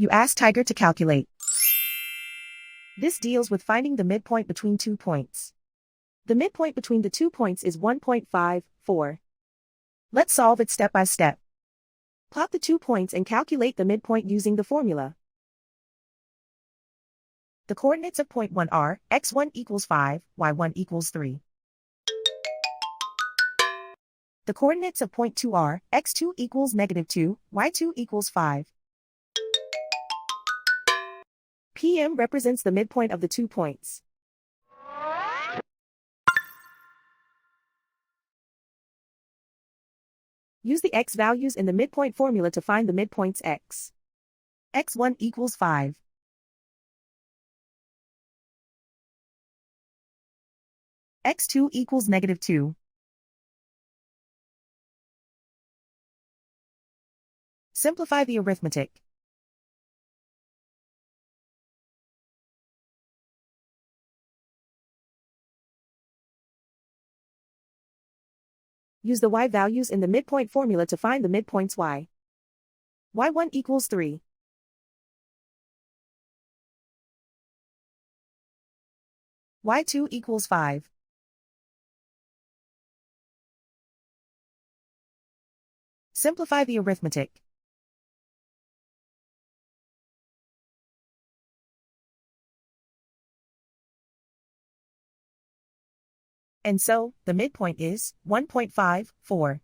You ask Tiger to calculate. This deals with finding the midpoint between 2 points. The midpoint between the 2 points is 1.54. Let's solve it step by step. Plot the 2 points and calculate the midpoint using the formula. The coordinates of point 1 are x1 equals 5, y1 equals 3. The coordinates of point 2 are x2 equals -2, y2 equals 5. PM represents the midpoint of the 2 points. Use the x values in the midpoint formula to find the midpoints x. x1 equals 5. x2 equals -2. Simplify the arithmetic. Use the y values in the midpoint formula to find the midpoints y. y1 equals 3. y2 equals 5. Simplify the arithmetic. And so, the midpoint is 1.54.